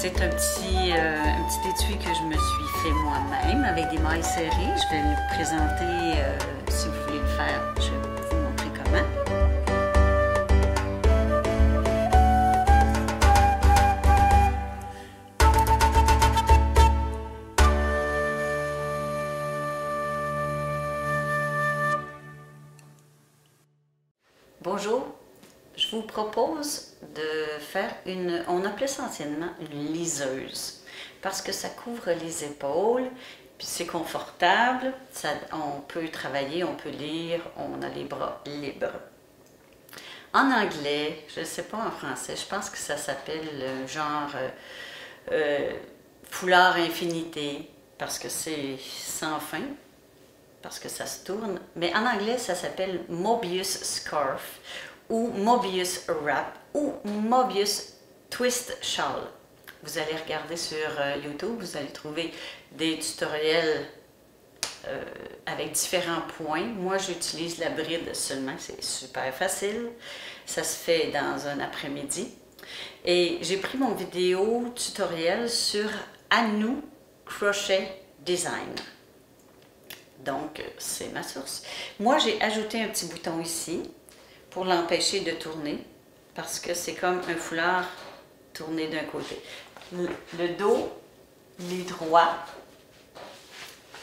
C'est un petit étui que je me suis fait moi-même avec des mailles serrées. Je vais le présenter si vous voulez le faire. Je vais vous montrer comment. Bonjour, je vous propose de faire on appelait ça anciennement une liseuse, parce que ça couvre les épaules, puis c'est confortable, on peut travailler, on peut lire, on a les bras libres. En anglais, je ne sais pas en français, je pense que ça s'appelle genre foulard infinité, parce que c'est sans fin. Parce que ça se tourne, mais en anglais, ça s'appelle Mobius Scarf ou Mobius Wrap ou Mobius Twist Shawl. Vous allez regarder sur YouTube, vous allez trouver des tutoriels avec différents points. Moi, j'utilise la bride seulement, c'est super facile. Ça se fait dans un après-midi. Et j'ai pris mon vidéo tutoriel sur Anou Crochet Design. Donc, c'est ma source. Moi, j'ai ajouté un petit bouton ici pour l'empêcher de tourner parce que c'est comme un foulard tourné d'un côté. Le dos, il est droit,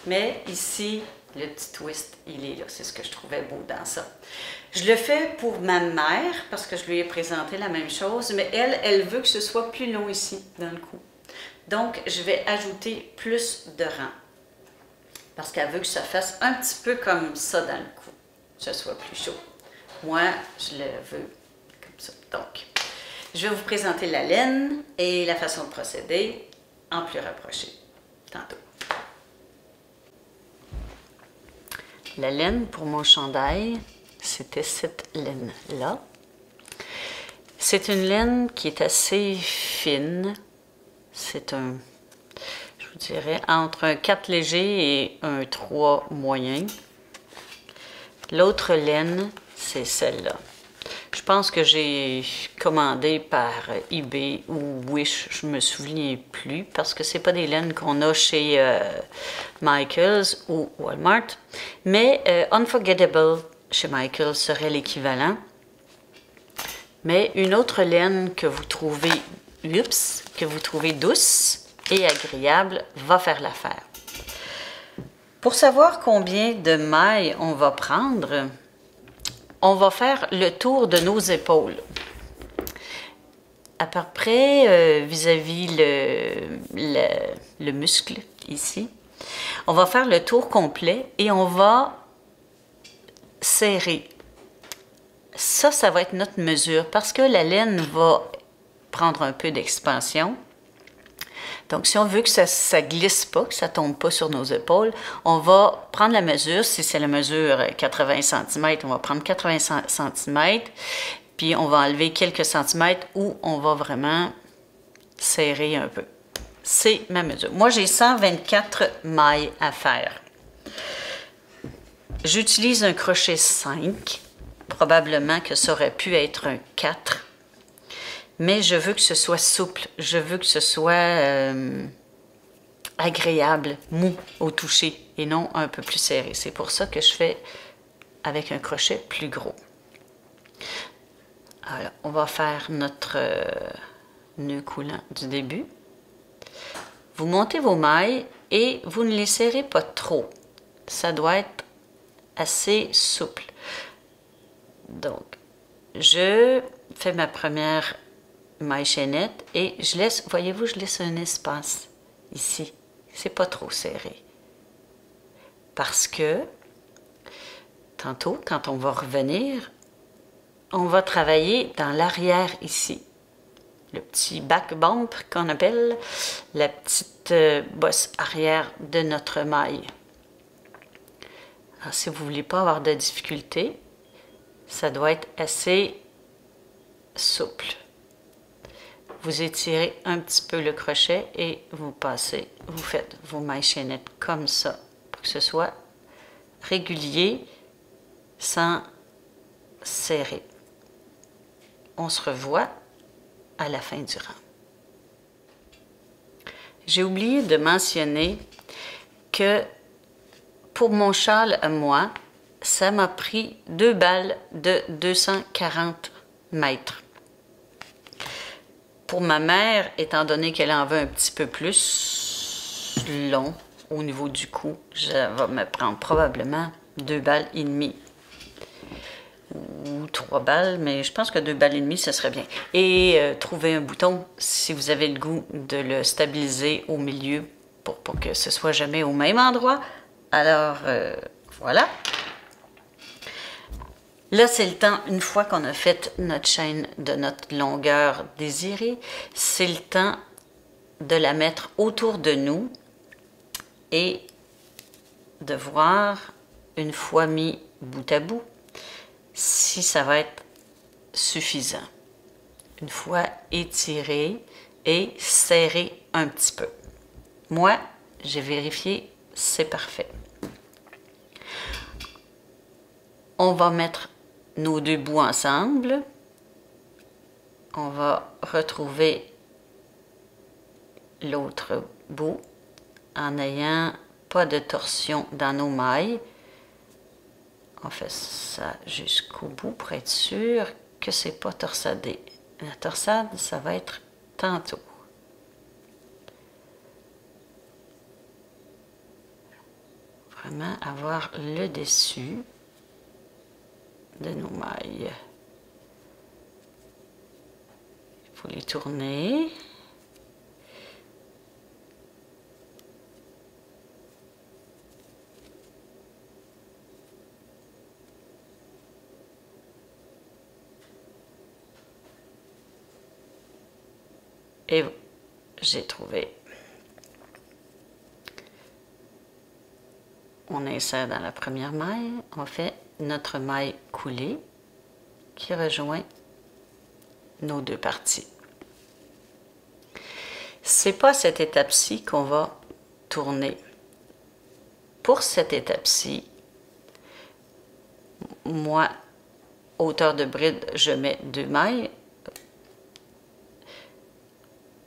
mais ici, le petit twist, il est là. C'est ce que je trouvais beau dans ça. Je le fais pour ma mère parce que je lui ai présenté la même chose, mais elle veut que ce soit plus long ici, dans le cou. Donc, je vais ajouter plus de rang. Parce qu'elle veut que ça fasse un petit peu comme ça dans le cou, que ce soit plus chaud. Moi, je le veux comme ça. Donc, je vais vous présenter la laine et la façon de procéder en plus rapproché, tantôt. La laine pour mon chandail, c'était cette laine-là. C'est une laine qui est assez fine. C'est un... je dirais, entre un 4 léger et un 3 moyen. L'autre laine, c'est celle-là. Je pense que j'ai commandé par eBay ou Wish, je ne me souviens plus, parce que ce n'est pas des laines qu'on a chez Michaels ou Walmart. Mais Unforgettable chez Michaels serait l'équivalent. Mais une autre laine que vous trouvez, douce et agréable va faire l'affaire. Pour savoir combien de mailles on va prendre, on va faire le tour de nos épaules. À peu près vis-à-vis le muscle ici. On va faire le tour complet et on va serrer. Ça va être notre mesure parce que la laine va prendre un peu d'expansion. Donc, si on veut que ça ne glisse pas, que ça ne tombe pas sur nos épaules, on va prendre la mesure. Si c'est la mesure 80 cm, on va prendre 80 cm, puis on va enlever quelques centimètres où on va vraiment serrer un peu. C'est ma mesure. Moi, j'ai 124 mailles à faire. J'utilise un crochet 5. Probablement que ça aurait pu être un 4. Mais je veux que ce soit souple, je veux que ce soit agréable, mou au toucher et non un peu plus serré. C'est pour ça que je fais avec un crochet plus gros. Alors, on va faire notre nœud coulant du début. Vous montez vos mailles et vous ne les serrez pas trop. Ça doit être assez souple. Donc, je fais ma première maille chaînette et je laisse, voyez-vous, je laisse un espace ici. C'est pas trop serré. Parce que, tantôt, quand on va revenir, on va travailler dans l'arrière ici. Le petit back bump qu'on appelle, la petite bosse arrière de notre maille. Alors, si vous ne voulez pas avoir de difficultés, ça doit être assez souple. Vous étirez un petit peu le crochet et vous faites vos mailles chaînettes comme ça, pour que ce soit régulier, sans serrer. On se revoit à la fin du rang. j'ai oublié de mentionner que pour mon châle à moi, ça m'a pris 2 balles de 240 mètres. Pour ma mère, étant donné qu'elle en veut un petit peu plus long au niveau du cou, ça va me prendre probablement 2 balles et demie. Ou 3 balles, mais je pense que 2 balles et demie, ce serait bien. Et trouver un bouton si vous avez le goût de le stabiliser au milieu pour que ce soit jamais au même endroit. Alors, voilà. Là, c'est le temps, une fois qu'on a fait notre chaîne de notre longueur désirée, c'est le temps de la mettre autour de nous et de voir, une fois mis bout à bout, si ça va être suffisant. Une fois étiré et serré un petit peu. Moi, j'ai vérifié, c'est parfait. On va mettre nos 2 bouts ensemble. On va retrouver l'autre bout en n'ayant pas de torsion dans nos mailles. On fait ça jusqu'au bout pour être sûr que c'est pas torsadé. La torsade, ça va être tantôt. Vraiment avoir le dessus de nos mailles. Il faut les tourner. Et j'ai trouvé. On insère dans la première maille, on fait notre maille coulée qui rejoint nos 2 parties. C'est pas cette étape-ci qu'on va tourner. Pour cette étape-ci, moi, hauteur de bride, je mets 2 mailles.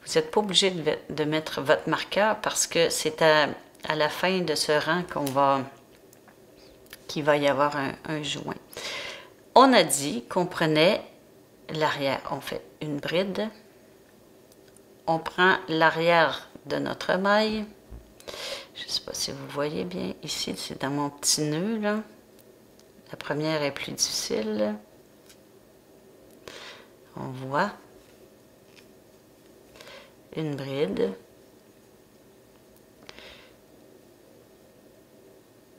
Vous n'êtes pas obligé de mettre votre marqueur parce que c'est à la fin de ce rang qu'il va y avoir un joint. On a dit qu'on prenait l'arrière. On fait une bride. On prend l'arrière de notre maille. Je ne sais pas si vous voyez bien. Ici, c'est dans mon petit nœud, là. La première est plus difficile. On voit une bride.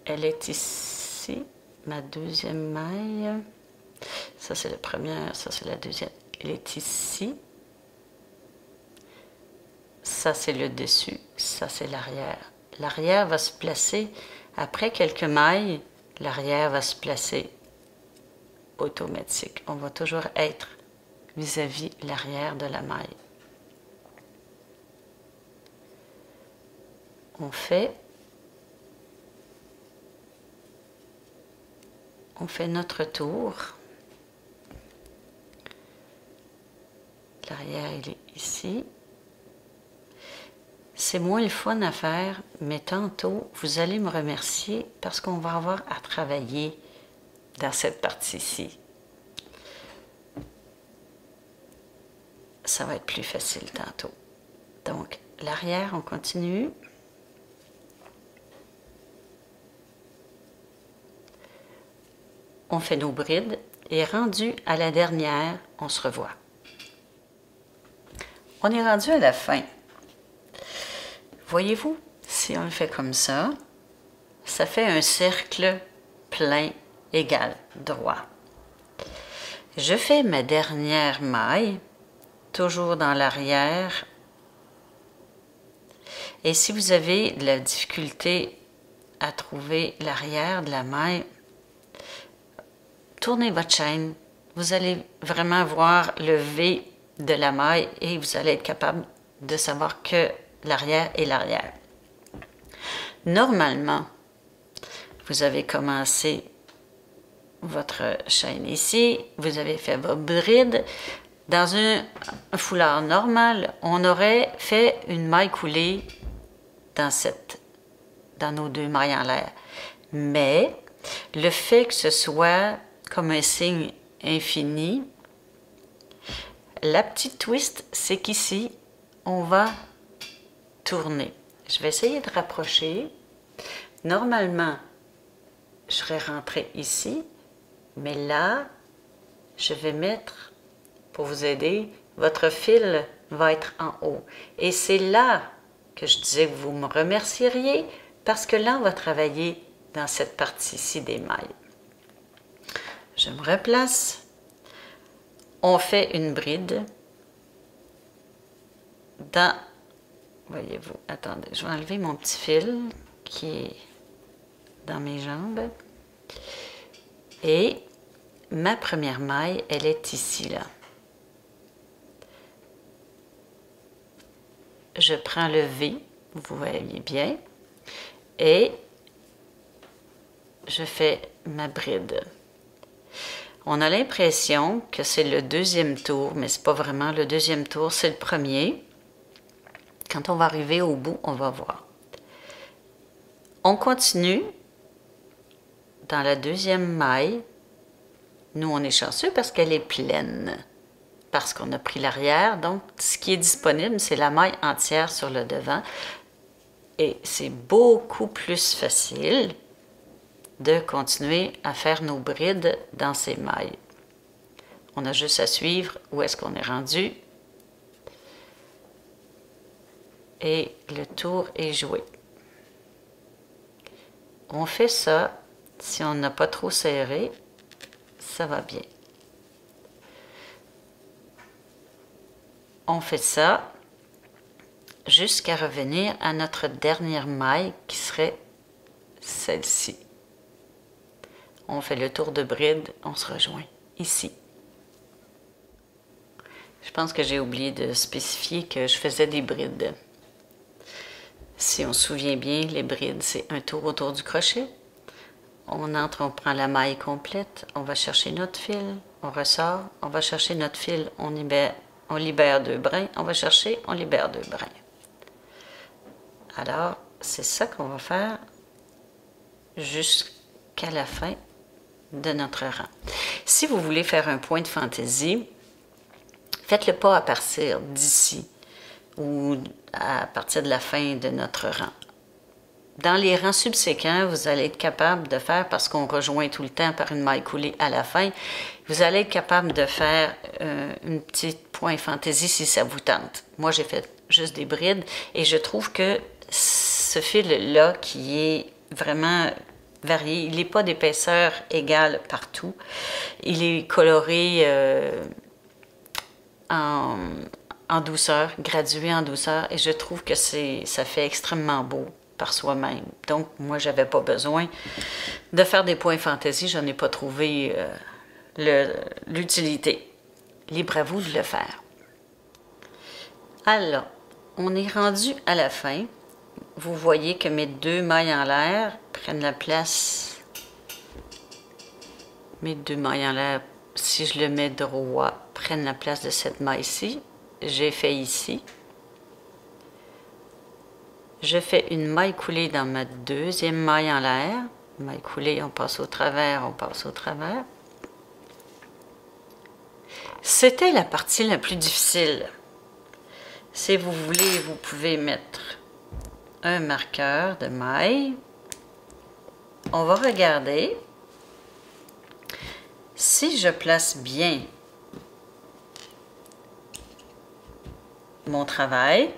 Elle est ici, ma deuxième maille. Ça, c'est la première, ça, c'est la deuxième. Elle est ici. Ça, c'est le dessus. Ça, c'est l'arrière. L'arrière va se placer, après quelques mailles, l'arrière va se placer automatique. On va toujours être vis-à-vis l'arrière de la maille. On fait notre tour. L'arrière, il est ici. C'est moins le fun à faire, mais tantôt, vous allez me remercier parce qu'on va avoir à travailler dans cette partie-ci. Ça va être plus facile tantôt. Donc, l'arrière, on continue. On fait nos brides et rendu à la dernière, on se revoit. On est rendu à la fin. Voyez-vous, si on le fait comme ça, ça fait un cercle plein, égal, droit. Je fais ma dernière maille, toujours dans l'arrière. Et si vous avez de la difficulté à trouver l'arrière de la maille, tournez votre chaîne. Vous allez vraiment voir le V de la maille et vous allez être capable de savoir que l'arrière est l'arrière. Normalement, vous avez commencé votre chaîne ici, vous avez fait vos brides. Dans un foulard normal, on aurait fait une maille coulée dans nos 2 mailles en l'air. Mais le fait que ce soit comme un signe infini, la petite twist, c'est qu'ici, on va tourner. Je vais essayer de rapprocher. Normalement, je serais rentrée ici, mais là, je vais mettre, pour vous aider, votre fil va être en haut. Et c'est là que je disais que vous me remercieriez, parce que là, on va travailler dans cette partie-ci des mailles. Je me replace. On fait une bride dans... Voyez-vous, attendez, je vais enlever mon petit fil qui est dans mes jambes. Et ma première maille, elle est ici, là. Je prends le V, vous voyez bien, et je fais ma bride. On a l'impression que c'est le 2e tour, mais c'est pas vraiment le 2e tour, c'est le premier. Quand on va arriver au bout, on va voir. On continue dans la 2e maille. Nous, on est chanceux parce qu'elle est pleine, parce qu'on a pris l'arrière. Donc, ce qui est disponible, c'est la maille entière sur le devant. Et c'est beaucoup plus facile de continuer à faire nos brides dans ces mailles. On a juste à suivre où est-ce qu'on est rendu. Et le tour est joué. On fait ça, si on n'a pas trop serré, ça va bien. On fait ça jusqu'à revenir à notre dernière maille qui serait celle-ci. On fait le tour de bride, on se rejoint ici. Je pense que j'ai oublié de spécifier que je faisais des brides. Si on se souvient bien, les brides, c'est un tour autour du crochet. On entre, on prend la maille complète, on va chercher notre fil, on ressort, on va chercher notre fil, on libère 2 brins, on va chercher, on libère 2 brins. Alors, c'est ça qu'on va faire jusqu'à la fin de notre rang. Si vous voulez faire un point de fantaisie, faites-le pas à partir d'ici ou à partir de la fin de notre rang. Dans les rangs subséquents, vous allez être capable de faire, parce qu'on rejoint tout le temps par une maille coulée à la fin, vous allez être capable de faire une petite point fantaisie si ça vous tente. Moi, j'ai fait juste des brides et je trouve que ce fil-là, qui est vraiment varié, il n'est pas d'épaisseur égale partout. Il est coloré en douceur, gradué en douceur, et je trouve que ça fait extrêmement beau par soi-même. Donc, moi, j'avais pas besoin de faire des points fantaisie, je n'ai pas trouvé l'utilité. Libre à vous de le faire. Alors, on est rendu à la fin. Vous voyez que mes 2 mailles en l'air prennent la place. Mes 2 mailles en l'air, si je le mets droit, prennent la place de cette maille-ci. J'ai fait ici. Je fais une maille coulée dans ma 2e maille en l'air. Maille coulée, on passe au travers, on passe au travers. C'était la partie la plus difficile. Si vous voulez, vous pouvez mettre un marqueur de maille. On va regarder si je place bien mon travail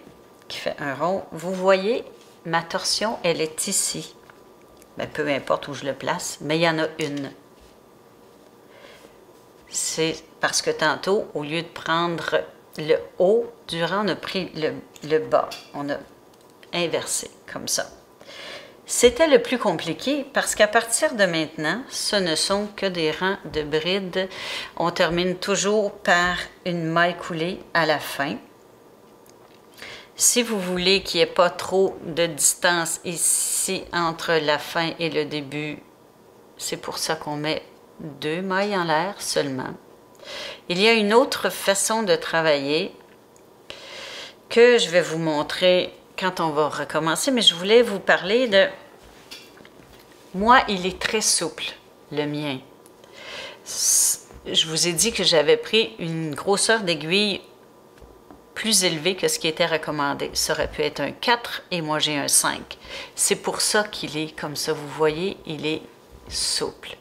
qui fait un rond. Vous voyez, ma torsion, elle est ici. Ben, peu importe où je le place, mais il y en a une. C'est parce que tantôt, au lieu de prendre le haut du rang, on a pris le bas. On a inversé, comme ça. C'était le plus compliqué parce qu'à partir de maintenant, ce ne sont que des rangs de brides. On termine toujours par une maille coulée à la fin. Si vous voulez qu'il n'y ait pas trop de distance ici entre la fin et le début, c'est pour ça qu'on met 2 mailles en l'air seulement. Il y a une autre façon de travailler que je vais vous montrer quand on va recommencer, mais je voulais vous parler de... Moi, il est très souple, le mien. Je vous ai dit que j'avais pris une grosseur d'aiguille plus élevée que ce qui était recommandé. Ça aurait pu être un 4 et moi j'ai un 5. C'est pour ça qu'il est comme ça. Vous voyez, il est souple.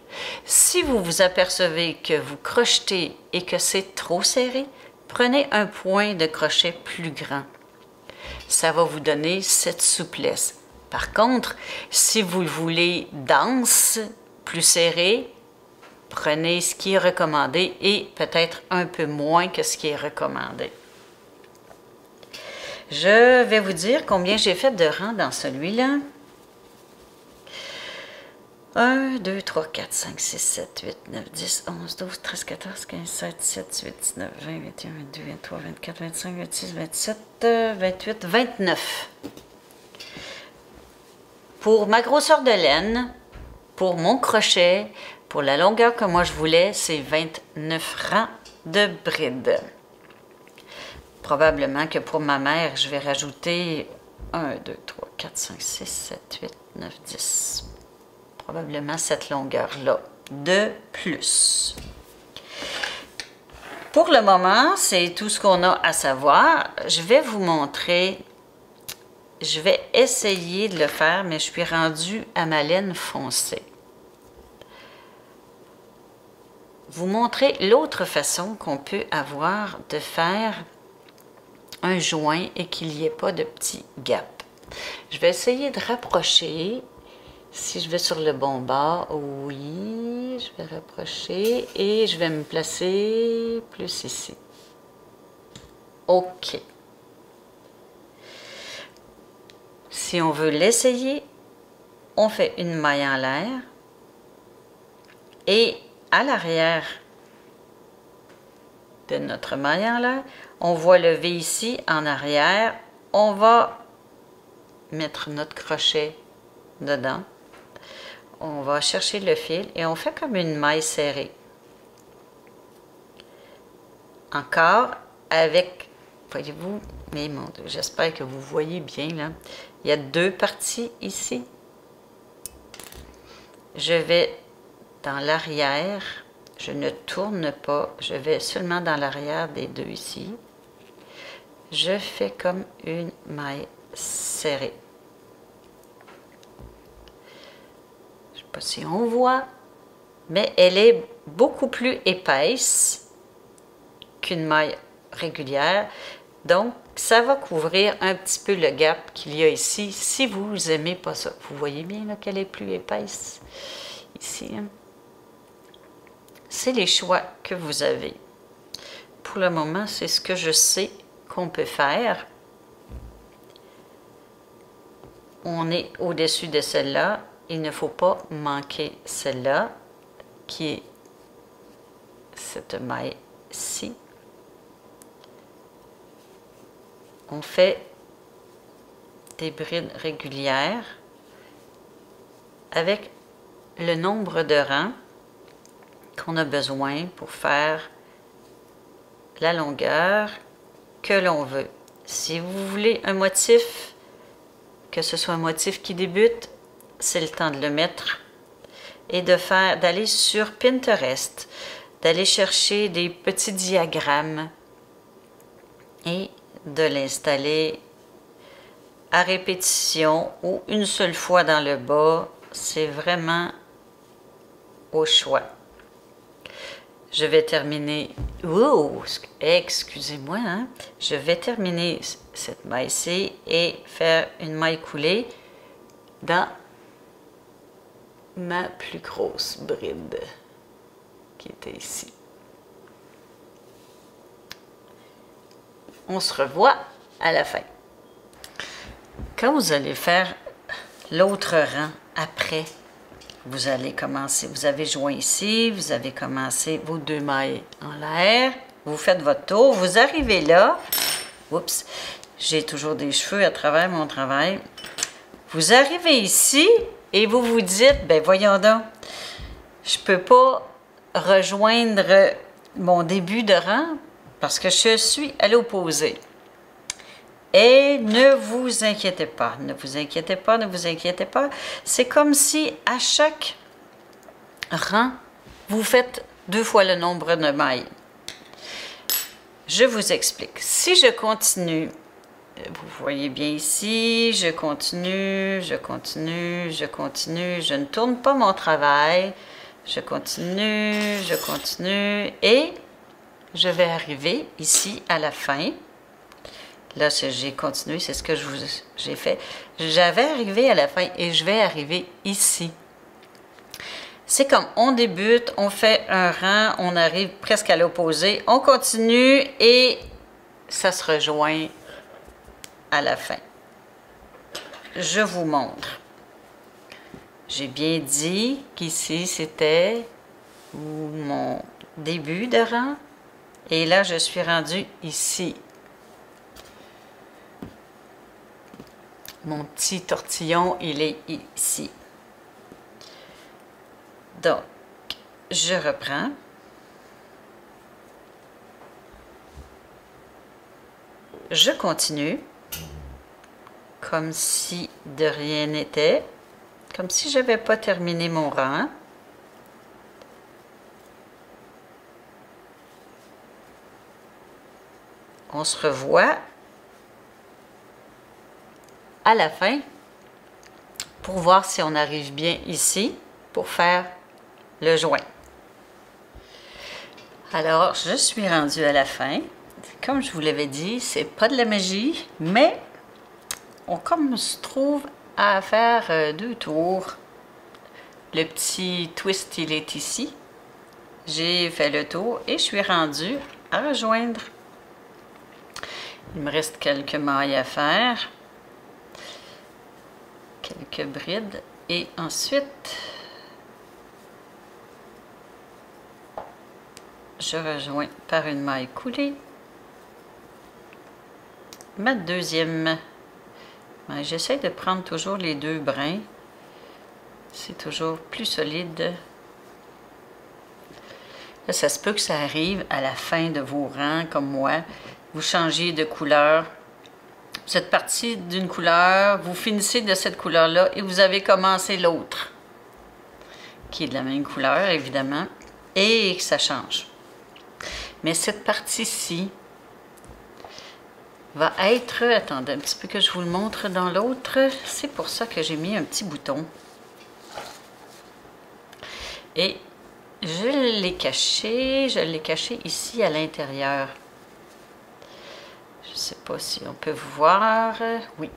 Si vous vous apercevez que vous crochetez et que c'est trop serré, prenez un point de crochet plus grand. Ça va vous donner cette souplesse. Par contre, si vous le voulez dense, plus serré, prenez ce qui est recommandé et peut-être un peu moins que ce qui est recommandé. Je vais vous dire combien j'ai fait de rangs dans celui-là. 1, 2, 3, 4, 5, 6, 7, 8, 9, 10, 11, 12, 13, 14, 15, 16, 17, 18, 19, 20, 21, 22, 23, 24, 25, 26, 27, 28, 29. Pour ma grosseur de laine, pour mon crochet, pour la longueur que moi je voulais, c'est 29 rangs de brides. Probablement que pour ma mère, je vais rajouter 1, 2, 3, 4, 5, 6, 7, 8, 9, 10. Probablement cette longueur-là de plus. Pour le moment, c'est tout ce qu'on a à savoir. Je vais vous montrer, je vais essayer de le faire, mais je suis rendue à ma laine foncée. Vous montrer l'autre façon qu'on peut avoir de faire un joint et qu'il n'y ait pas de petits gaps. Je vais essayer de rapprocher. Si je vais sur le bon bord, oui, je vais rapprocher et je vais me placer plus ici. OK. Si on veut l'essayer, on fait une maille en l'air et à l'arrière de notre maille en l'air, on voit le V ici en arrière. On va mettre notre crochet dedans. On va chercher le fil et on fait comme une maille serrée. Encore avec, voyez-vous, mais mon Dieu, j'espère que vous voyez bien là. Il y a deux parties ici. Je vais dans l'arrière, je ne tourne pas, je vais seulement dans l'arrière des deux ici. Je fais comme une maille serrée. Pas si on voit, mais elle est beaucoup plus épaisse qu'une maille régulière. Donc, ça va couvrir un petit peu le gap qu'il y a ici, si vous n'aimez pas ça. Vous voyez bien qu'elle est plus épaisse ici. Hein? C'est les choix que vous avez. Pour le moment, c'est ce que je sais qu'on peut faire. On est au-dessus de celle-là. Il ne faut pas manquer celle-là, qui est cette maille-ci. On fait des brides régulières avec le nombre de rangs qu'on a besoin pour faire la longueur que l'on veut. Si vous voulez un motif, que ce soit un motif qui débute, c'est le temps de le mettre et d'aller sur Pinterest, d'aller chercher des petits diagrammes et de l'installer à répétition ou une seule fois dans le bas. C'est vraiment au choix. Je vais terminer, excusez-moi, hein? Je vais terminer cette maille-ci et faire une maille coulée dans ma plus grosse bride qui était ici. On se revoit à la fin. Quand vous allez faire l'autre rang après, vous allez commencer, vous avez joint ici, vous avez commencé vos deux mailles en l'air, vous faites votre tour, vous arrivez là, oups, j'ai toujours des cheveux à travers mon travail, vous arrivez ici et vous vous dites, ben voyons donc, je peux pas rejoindre mon début de rang parce que je suis à l'opposé. Et ne vous inquiétez pas, ne vous inquiétez pas, ne vous inquiétez pas. C'est comme si à chaque rang, vous faites 2 fois le nombre de mailles. Je vous explique. Si je continue, vous voyez bien ici, je continue, je continue, je continue, je ne tourne pas mon travail, je continue et je vais arriver ici à la fin. Là, j'ai continué, c'est ce que j'ai fait. J'avais arrivé à la fin et je vais arriver ici. C'est comme on débute, on fait un rang, on arrive presque à l'opposé, on continue et ça se rejoint à la fin. Je vous montre. J'ai bien dit qu'ici c'était mon début de rang et là je suis rendue ici. Mon petit tortillon, il est ici. Donc, je reprends. Je continue, comme si de rien n'était, comme si je n'avais pas terminé mon rang. On se revoit à la fin pour voir si on arrive bien ici pour faire le joint. Alors, je suis rendue à la fin. Comme je vous l'avais dit, c'est pas de la magie, mais on comme se trouve à faire 2 tours. Le petit twist, il est ici. J'ai fait le tour et je suis rendue à rejoindre. Il me reste quelques mailles à faire. Quelques brides et ensuite je rejoins par une maille coulée ma deuxième maille. J'essaie de prendre toujours les 2 brins, c'est toujours plus solide. Là, ça se peut que ça arrive à la fin de vos rangs comme moi, vous changez de couleur. Vous êtes parti d'une couleur, vous finissez de cette couleur-là et vous avez commencé l'autre, qui est de la même couleur, évidemment, et que ça change. Mais cette partie-ci va être... Attendez un petit peu que je vous le montre dans l'autre. C'est pour ça que j'ai mis un petit bouton. Et je l'ai caché ici à l'intérieur. Je ne sais pas si on peut voir. Oui,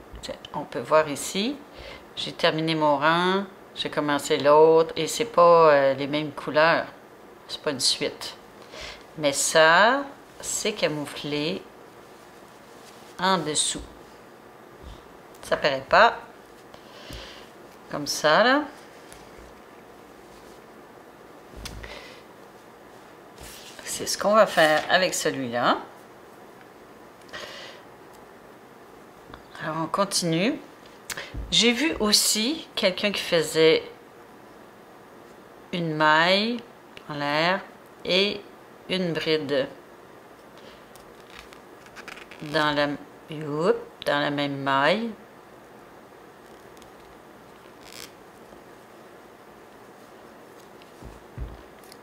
on peut voir ici. J'ai terminé mon rang, j'ai commencé l'autre et c'est pas les mêmes couleurs. C'est pas une suite. Mais ça, c'est camouflé en dessous. Ça paraît pas. Comme ça, là. C'est ce qu'on va faire avec celui-là. Alors, on continue. J'ai vu aussi quelqu'un qui faisait une maille en l'air et une bride dans la même maille.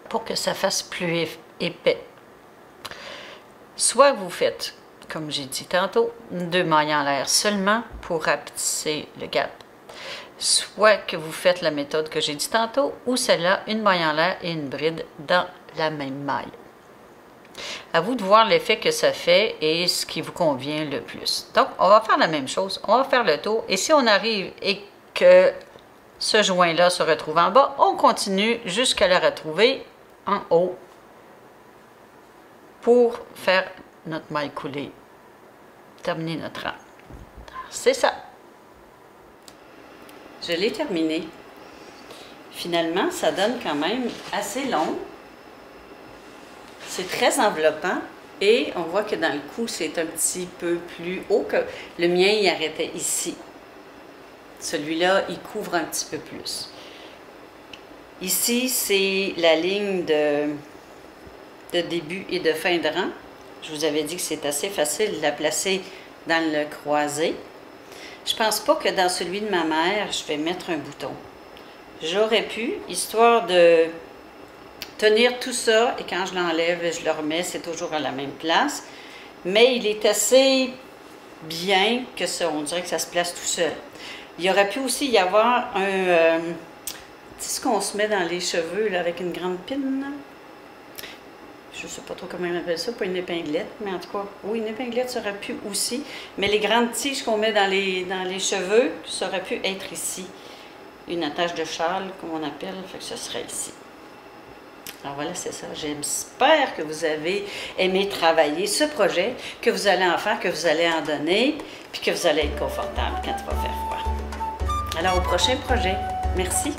Pour que ça fasse plus épais. Soit vous faites, comme j'ai dit tantôt, 2 mailles en l'air seulement pour rapetisser le gap. Soit que vous faites la méthode que j'ai dit tantôt, ou celle-là, une maille en l'air et une bride dans la même maille. À vous de voir l'effet que ça fait et ce qui vous convient le plus. Donc, on va faire la même chose. On va faire le tour. Et si on arrive et que ce joint-là se retrouve en bas, on continue jusqu'à le retrouver en haut pour faire notre maille coulée. Terminer notre rang. C'est ça. Je l'ai terminé. Finalement, ça donne quand même assez long. C'est très enveloppant et on voit que dans le cou, c'est un petit peu plus haut que le mien, il arrêtait ici. Celui-là, il couvre un petit peu plus. Ici, c'est la ligne de de début et de fin de rang. Je vous avais dit que c'est assez facile de la placer dans le croisé. Je pense pas que dans celui de ma mère, je vais mettre un bouton. J'aurais pu, histoire de tenir tout ça, et quand je l'enlève, je le remets, c'est toujours à la même place. Mais il est assez bien que ça, on dirait que ça se place tout seul. Il y aurait pu aussi y avoir un... tu sais ce qu'on se met dans les cheveux, là, avec une grande pine, là? Je ne sais pas trop comment on appelle ça, pas une épinglette, mais en tout cas, oui, une épinglette, ça aurait pu aussi. Mais les grandes tiges qu'on met dans les cheveux, ça aurait pu être ici. Une attache de châle, comme on appelle, fait que ce serait ici. Alors voilà, c'est ça. J'espère que vous avez aimé travailler ce projet, que vous allez en faire, que vous allez en donner, puis que vous allez être confortable quand il va faire froid. Alors au prochain projet. Merci.